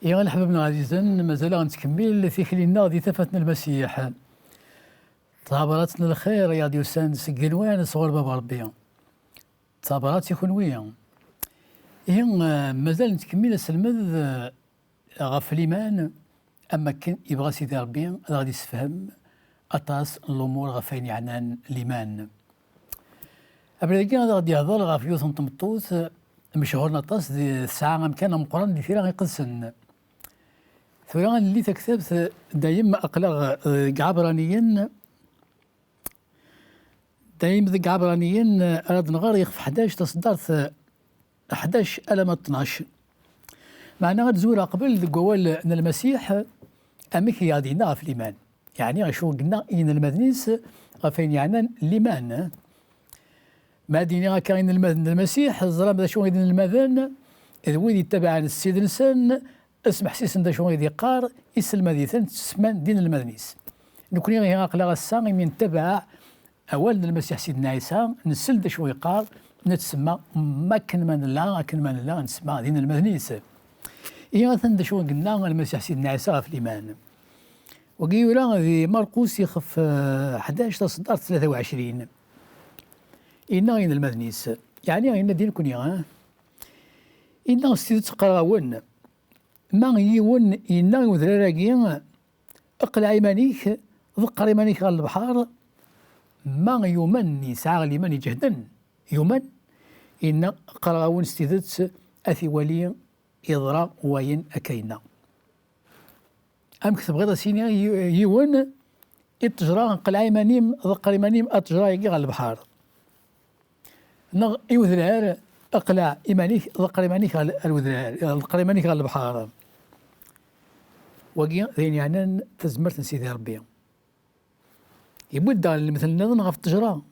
يا الحبابنا العزيزين مازال غنتكمل تيكلينا غادي تفتنا المسيح تابراتنا الخير يا ديوسان سكنوان صغر باب ربي تابرات يكون ويا هي مازال نتكمل السلمذ غف الإيمان أما كان يبغى سيدي ربي غادي يسفهم أطاس الأمور غفين يعنان الإيمان أبدا غادي يهضر غف يوث نطمطوث مشهورنا طاس دي الساعة مكان مقرن دي فيرا غيقدسن ثوران اللي تكتبت دايما أقلق عبرانيين دايما ذك عبرانيين أراد نغار يخف 11 تصدرت 11 ألم 12 معناها تزور قبل قوال أن المسيح أمك يادينا في الإيمان يعني شو قلنا إن المدنيس غفين يعني الإيمان ما دينا كاين المسيح الظلام ذا شو غيدين المذن إذا وين يتبع السيد الإنسان اسم حسيس ذا شو غيدي قار يسلم ذي ثنت تسمان دين المدنيس نكون غير أقلا الساعة من تبع أول المسيح سيدنا عيسى نسل ذا شو يقار نتسمى ما كن من لا نسمى دين المدنيس إيه ذا شو قلنا المسيح سيدنا عيسى في الإيمان وقيولا ذي مرقوس يخف 11 تصدر 23 إنا غين المدنيس يعني غين دين كونيا إنا ستيد تقراون ما يون إنا وذراراكي أقلع إيمانيك ذقر إيمانيك على البحر ما يومن يسعى الإيمان يجهدن يومن إنا قراون ستيدت أثي ولي إضراء وين أكينا أم كتب غير سيني يون إتجرا قلع إيمانيم ذقر إيمانيم أتجرا يجي على البحر نغ يوذرار أقلع إيمانيك ذقر إيمانيك على الوذرار ذقر إيمانيك على البحر وقيا ذين يعني تزمرت سيدي ربي يبدا مثل نظن غف تجرا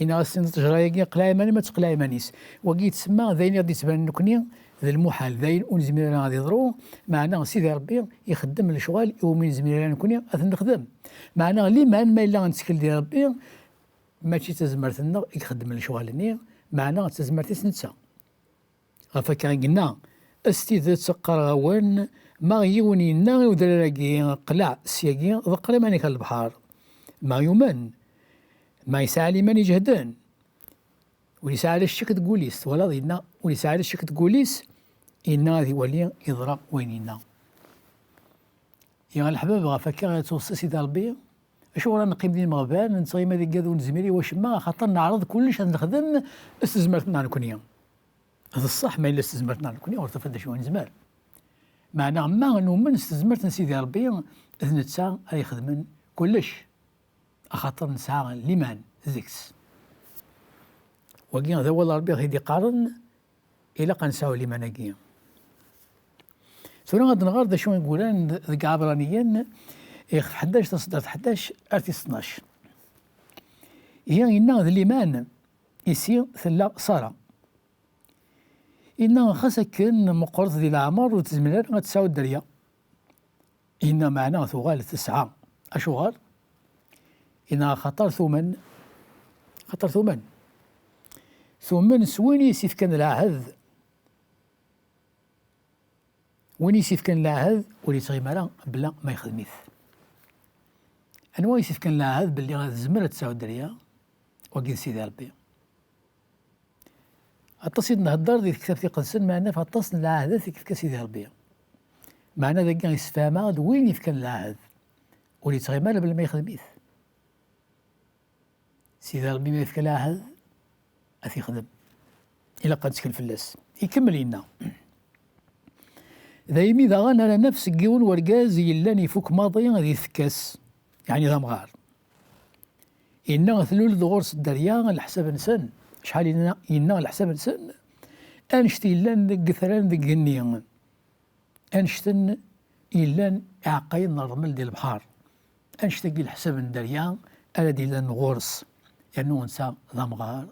إن غاسين تجرا يجي قلع إيماني ما تقلع إيمانيس وقي تسمى ذين غادي تبان نكوني ذا المحال ذين ونزميلنا غادي يضرو معنا سيدي ربي يخدم الشغال ومن زميلنا نكوني غادي نخدم معنا ليمان ما إلا غنتسكل ديال ربي ماشي تزمرتنا يخدم الشغالني معنا تزمرتي سنتسا غفا قلنا استيذ تسقر غوان ما يوني نا ودراكي قلع سياقي ذقر مانيك البحر ما يومن ما يسعى لمن يجهدان ويسعى للشك تقوليس ولا ضينا ويسعى للشك تقوليس إنا ذي ولي يضرب وينينا يا الحباب غفا توصي سيدي ربي شو رانا نقيم دين مغبان نتغيم هذيك كادو نزميري واش ما خاطر نعرض كلش نخدم استزمرتنا نكونيا هذا الصح ما الا استزمرتنا نكونيا ورتفد شو نزمر معناه ما نؤمن استزمرت سيدي ربي اذ نتسا يخدمن كلش خاطر نسعى ليمان زيكس وكي هذا والله ربي غيدي قارن الى قنساو ليمان كيا سورا غاد نغار شو نقولان ذك عبرانيين يخف 11 تصدر 11 ارتي 12 هي إنا ذا الإيمان يسير ثلا صارا إنا خاصك كان مقرض ذي العمر وتزميلات غتساوي الدريا إنا معناه ثغال 9 أشغال إنا خطر ثمن ثمن سويني يسيف كان العهد وين يسيف كان العهد ولي تغيمالا بلا ما يخدميث أنواع يسيف كان العهد باللي غتزمر تساوي الدريا وكي سيدي ربي أتصيد نهضر ذي كتابتي قدسن معنا فأتصل العهد كيف كسيدي ربي معنا ذاك يسفاما وين يفكن العهد ولي تغيمالا بلا ما يخدميث سيدي ربي ما يفكن العهد أثي خدم إلا قد تسكن فلاس يكمل لنا ذايمي ذا غانا على نفس الجون ورقاز يلان يفك ماضي غادي ثكاس يعني ذا مغار إنا ثلول غورس الدريا على حساب نسن شحال إنا على حساب نسن أنشتي إلان ذك قثران ذك النية أنشتن إلان عقاين الرمل ديال البحر أنشتي الحساب الدريا ألا ديلان غورس يعني نسا ذا مغار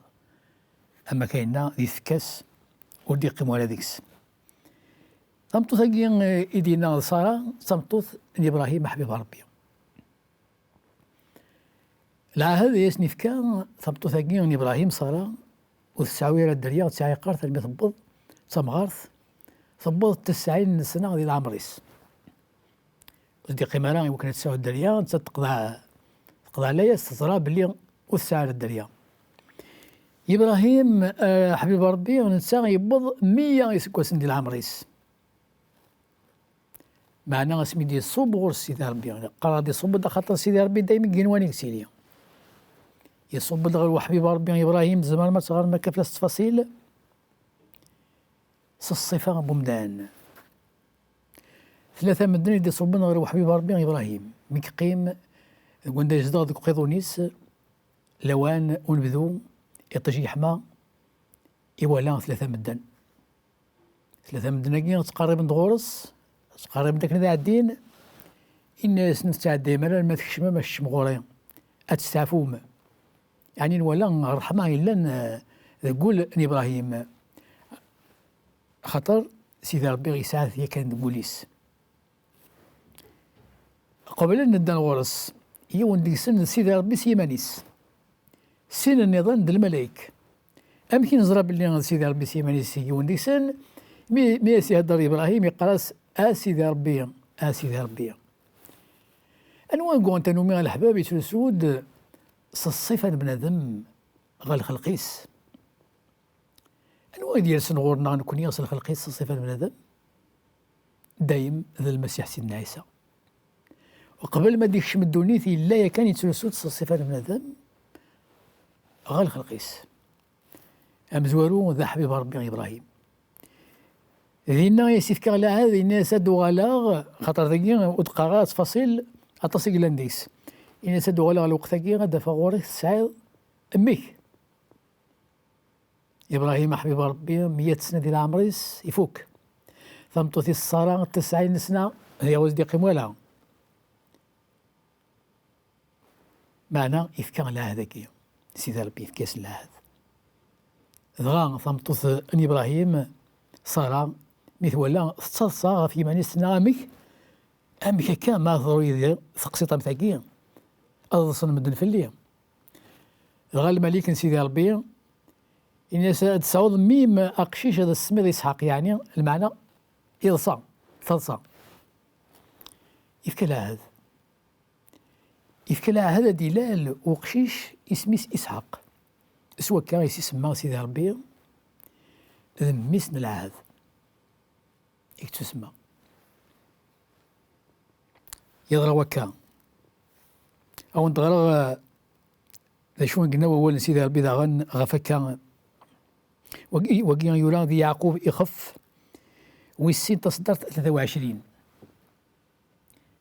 أما كايننا ذي ثكاس ودي قيمو على ذيكس صمتو ثقي إيدينا صارا صمتو إبراهيم حبيب ربي العهد يسني فكان صمتو ثقي إبراهيم صارا وتسعويرة الدريا وتسعي قارث المثبض صمغارث ثبض 90 سنة ديال عمريس. صديقي مرا يمكن تسعود الدريا تقضى عليا تزرى بلي وتسعر الدريا. إبراهيم حبيب ربي ونسى يبض 100 يسكوسن ديال عمريس. معنا اسمي ديال الصوب غور سيدي ربي قرا ديال الصوب خاطر سيدي ربي دايما كينواني كسيليا يصوب غير وحبيب ربي إبراهيم زمان ما صغر ما كافلاس التفاصيل الصفة بومدان 3 مدن يدي صوبنا غير وحبيب ربي إبراهيم مكقيم كوندا يزداد ديك قيضونيس لوان ونبذو يطجي حما إيوالا 3 مدن 3 مدن كي تقرب من دغورس تقرب داك ذا عدين الناس نستعدي مالا ما تكشم ما الشمغورين أتستعفوم يعني ولا رحمة إلا نقول ان إبراهيم خطر سيدي ربي يسعد هي كان بوليس قبل أن ندان غورس هي وندي سن سيدي ربي سيمانيس سن النظام ديال الملايك أمكن نزرى باللي سيدي ربي سيمانيس هي وندي سن مي سيهدر إبراهيم يقراس سيدي ربي سيدي ربي أنواع كون تنومي الأحباب يتلسود الصفة بنادم غا الخلقيس أنواع ديال سنغورنا نكون يصل الخلقيس الصفة بنادم دايم ذا المسيح سيدنا عيسى وقبل ما ديك شم الدونيثي لا كان يتلسود الصفة بنادم غا الخلقيس أمزوارو ذا حبيب ربي إبراهيم ذينا يسيف كالا هذه الناس دو غالا خاطر ذاكي ودقاغات فصيل أتصل لانديس الناس دو غالا الوقت ذاكي غادا فغوري تسعيد أميك إبراهيم حبيب ربي 100 سنة ديال عمريس يفوك ثمطوثي الصلاة 90 سنة هي وزديقي موالها معنى إفكا لا هذاكي سيدي ربي إفكاس لا هذا دغا ثمطوث أن إبراهيم صار مثل ولا تصلصا في مانيسنا أمك كان ما ضروري ثقسيطة مثاكي أضصن مدن في الليل غا الملك سيدي ربي الناس تسعود ميم أقشيش هذا السمير إسحاق يعني المعنى إضصى ثلصى إفكلا هذا دلال وقشيش اسميس إسحاق سواء كان يسمى سيدي ربي ذميسن العهد تسمى يضرى وكا أو نتغرى ذا شو قلنا أول سيدي ربي ذا غفكا وقيا يرى ذي يعقوب يخف والسين تصدرت 23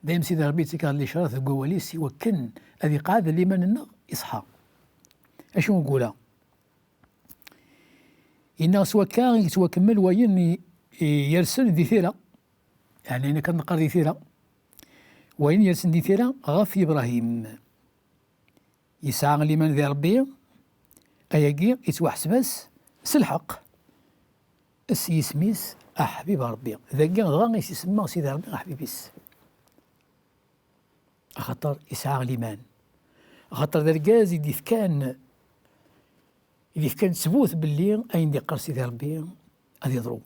دايم سيدي ربي تيكال اللي شرط القواليس وكن هذه قاعدة اللي من إصحى أشو نقولها إنه سواء كان سواء كمل وين يرسل ذي ثيرة يعني أنا كنقر ذي ثيرة وين يرسل ذي ثيرة غف إبراهيم يسعى لمن ذي ربي أياكي يتوحس بس سلحق يسميس أحبيب ربي ذاكي غا يسمى سيدي ربي أحبيبيس خاطر يسعى لمن خاطر ذا الكاز يدي كان تثبوت باللي أين دي قر سيدي ربي غادي يضرو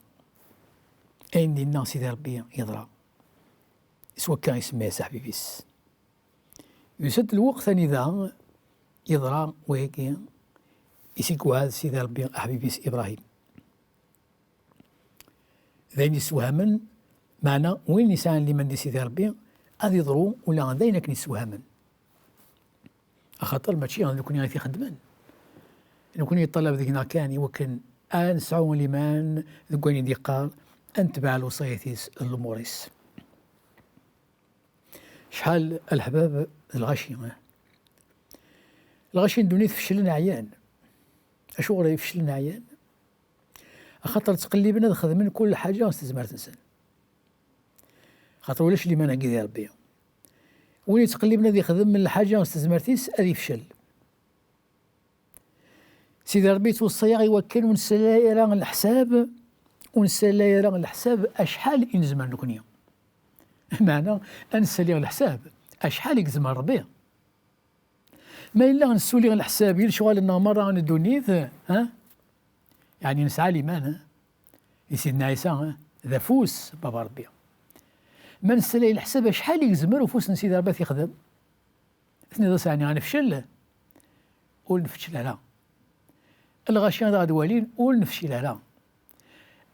أين دي الناس سيدي ربي يضرى سواء كان يسميه صاحبي بيس يسد الوقت ثاني ذا يضرى وهيك يسيكو هذا سيدي ربي حبيبيس إبراهيم ذين يسوهمن معنا وين نسان اللي من دي سيدي ربي غادي يضرو ولا غادينك نسوهمن خاطر ماشي غنكون غادي يخدمن نكون يطلب ذيك كان يوكن نسعو لمن ذكوني دي قال انتبع الوصيتيس الاموريس شحال الحباب الغشي ندوني فشلنا عيان اشو غير يفشلنا عيان خاطر تقلبنا خدمنا كل حاجه استزمار تنسى خاطر ولاش اللي ما نعقد يا ربي وين تقلبنا ذي خدم من الحاجه استزمارتيس هذه يفشل سيدي ربي توصي يوكل ونسى راه الحساب ونسى راه الحساب اشحال ينزمر نكونيا معنى انسى لي الحساب اشحال يزمر ربي ما الا نسولي لي الحساب يشغل لنا مره ندونيث يعني نسعى ليمان سيدنا عيسى ذا فوس بابا ربي من سلاي الحساب شحال يزمر وفوس سيدي ربي يخدم اثني ذا ساعني غنفشل ونفشل لا الغاشي غاد والين ونفشل لا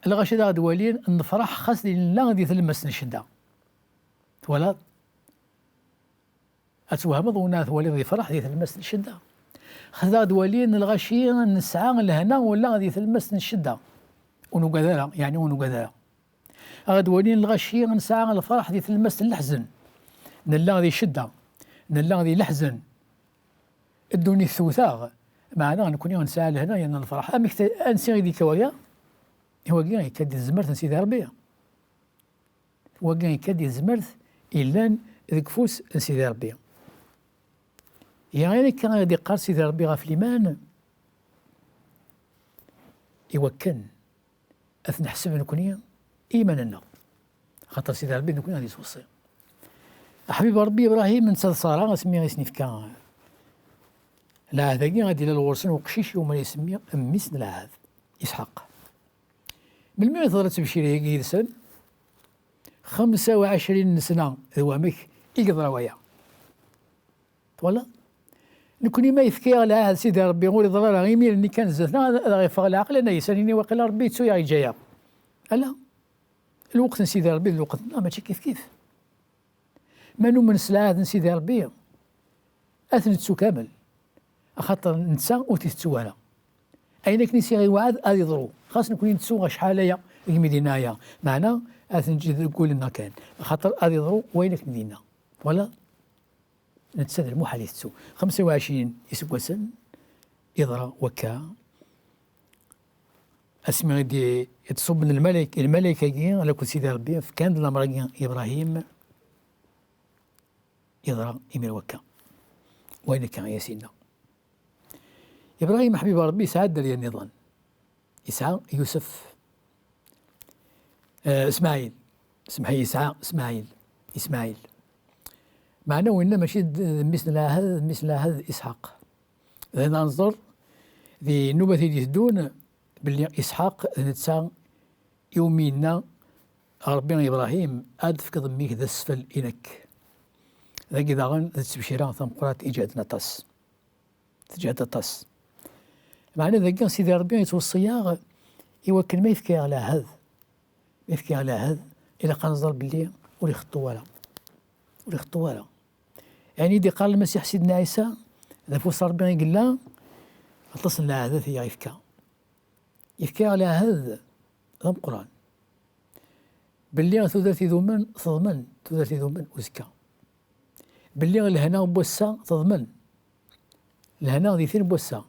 الغاشي غاد والين نفرح خاص لا غادي تلمس نشده ولا اتوهم ظنات ولي يفرح ديال تلمس نشده خذا دوالين الغاشي نسعى لهنا ولا غادي تلمس نشده ونقدرها يعني ونقدرها غاد ولين الغاشي نسعى الفرح ديال تلمس الحزن نلا غادي شده نلا غادي الحزن الدوني الثوثاغ معنا نكون نسعى لهنا يعني الفرح امك انسي غادي كوايا هو كاع يكاد الزمرت نسيدي ربي هو كاع يكاد الزمرت الا ذيك فوس نسيدي ربي يعني كان غادي يقار سيدي ربي غا في الإيمان يوكن أثنى حسب نكوني إيماننا خاطر سيدي ربي نكون غادي يتوصي حبيب ربي إبراهيم من صرصارة سميها يسني فكا لا هذاكي غادي للغرسن وقشيش يوم يسمي أميس العهد إسحاق من مين ثغرت بشير هيك سن 25 سنة هو مك يقدر وياه ولا نكوني ما يفكي على هذا سيدي ربي يقول ضرر غيمير اني كان زثنا غيفغ العقل انا يسالني وقيل ربي تسويا جايه الا الوقت سيدي ربي الوقت لا ماشي كيف ما من سلاعة سيدي ربي اثنتسو كامل خاطر نتسا وتتسوالا اين كنيسي غير وعد غادي يضرو خاص نكون نتسو شحال هي المدينه معنا اثنجي نقول لنا كان خاطر غادي يضرو وينك مدينه ولا نتسد المحال يتسو 25 يسكوسن يضرا وكا اسمي غادي يتصب من الملائكة كي على كل سيدي ربي كان الامر ابراهيم يضرا يمير وكا وين كان يا سيدنا ابراهيم حبيب ربي سعد ديال النظام يسعى يوسف اسماعيل سمحي يسعى اسماعيل معناه وإن ماشي مثل هذا إسحاق إذا ننظر في النوبة اللي يهدون باللي إسحاق نتسا يومينا ربي إبراهيم أدف كضميك ذا السفل إنك ذاك إذا غن ذا التبشيرة ثم قرات إيجاد طاس معناه ذاك سيدي ربي يتوصيا يوكل ما يفكي على هذا إلا قنظر باللي ولي خطوالا يعني دي قال المسيح سيدنا عيسى إذا فوس ربي يقول لا اتصل هذا في يفكى على هذا القرآن باللي ثلاثي ذومن تضمن ثلاثي ذومن وزكا باللي الهنا بوسا تضمن الهنا غادي يثير بوسا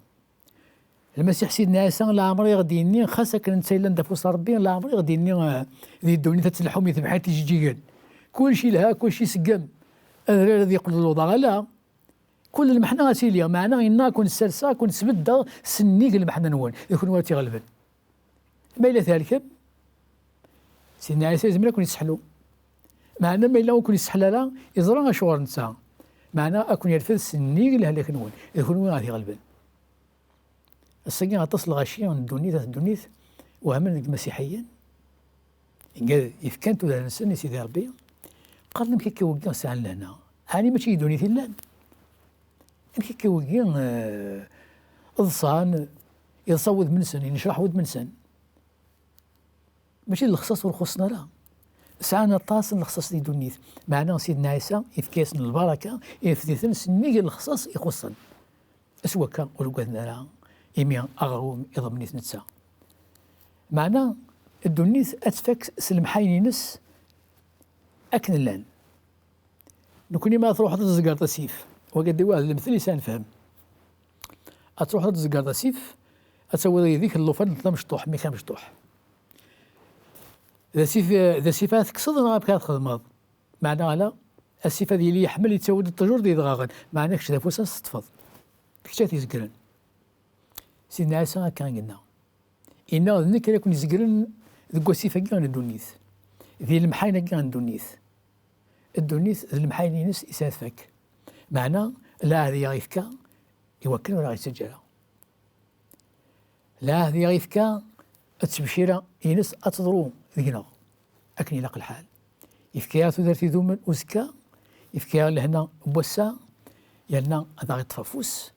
المسيح سيدنا عيسى لا عمري غادي يني خاصك نتسيلا ندفوس ربي لا عمري غادي يني ذي الدنيا تتلحم يذبح تيجيجيا كلشي لها كلشي سقم الذي الذي يقول الوضع لا كل المحنة غاسيليا معنا إنا كون السلسة كون سبدا سنيك المحنة نون يكون واتي غلبا ما إلى ذلك سيدنا عيسى يزمنا كون يسحلو معنا ما إلا كون يسحل لا يزرع شوار نساء معنا أكون يرفض سنيك لهلاك نون يكون واتي غلبا السجين غتصل غاشية من الدونيث وهم المسيحيين يفكنتو ذا نسني سيدي ربي قال لهم كي وقيا ساعة لهنا هاني ماشي يدوني في اللان كي وقيا اضصان يصوت منسن ينشرح ود منسن ماشي الخصاص والخصنا لا ساعنا طاس الخصاص دي دونيث معنا سيدنا عيسى يفكيسن البركة يفديثن سنيك الخصاص يخصن اسوكا ولقدنا لا يميا اغروم يضمنيث نتسا معنا الدونيث اتفك سلمحاين نس أكن اللان نكوني ما تروح تزقر تسيف وقد واحد المثل لسان فهم أتروح تزقر تسيف أتسوي ذيك اللوفان لا مشطوح ميكا مشطوح ذا سيفات كصد ما بكات خدمات معناها على السيفة ديالي يحمل يتسود الطجور دي دغاغن معناها كش دافوسا ستفض كشات يزقرن سيدنا عيسى كان قلنا إنا ذنك يكون يزقرن ذو السيفة كان الدونيث ذي المحاينة كان الدونيث المحاينة نس يسافك معنى لا هذه غيفكا يوكل ولا غيسجلها لا هذه غيفكا التبشيرة ينس أتضرو ذينا أكن يلاق الحال يفكيها تدرتي ذومن وزكا يفكيها لهنا بوسا يالنا هذا غيطفافوس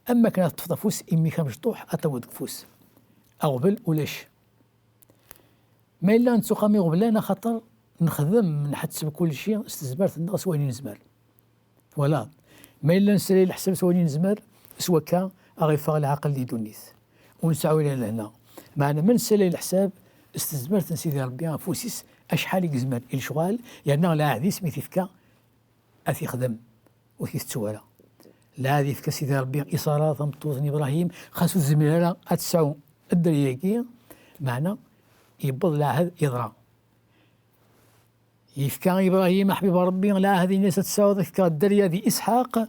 أما كانت تطفافوس إمي كان مشطوح أتود كفوس أغبل ولاش ما إلا نتسوقامي غبلانا خاطر نخدم نحتسب كل شيء استزبرت الناس وين نزمر ولا ما إلا نسالي الحساب سواني نزمر سوا كان أغيفاغ العقل دي دونيث ونسعوا إلى لهنا معنا من نسالي الحساب استزبرت سيدي ربي فوسيس أشحال يزمر الشغال يعني لا عادي سميتي فكا أثي خدم وثي تسوالا لا عادي فكا سيدي ربي إصارات مطوطني إبراهيم خاصو الزميلة أتسعو الدرياكية معنا يبض العهد يضرع يفكا إبراهيم حبيب ربي لا هذه الناس تساوي فكا الدريا ذي إسحاق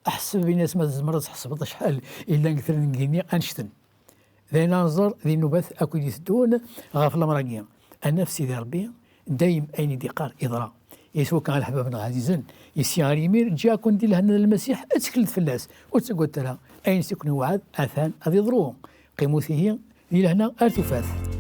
أحسب الناس ما تزمرت حسب شحال إلا نكثر نقيني أنشتن ذي ننظر ذي نبث أكو يسدون غافل مرقيا النفس ذي ربي دايم أين ديقار إضرا يسوى كان الحباب عزيزا يسيار يمير جا كنت لهنا المسيح أتكلت فلاس وتقول لها أين سكنوا وعد أثان أذي ضروهم قيموثيه ذي لهنا أرتفاث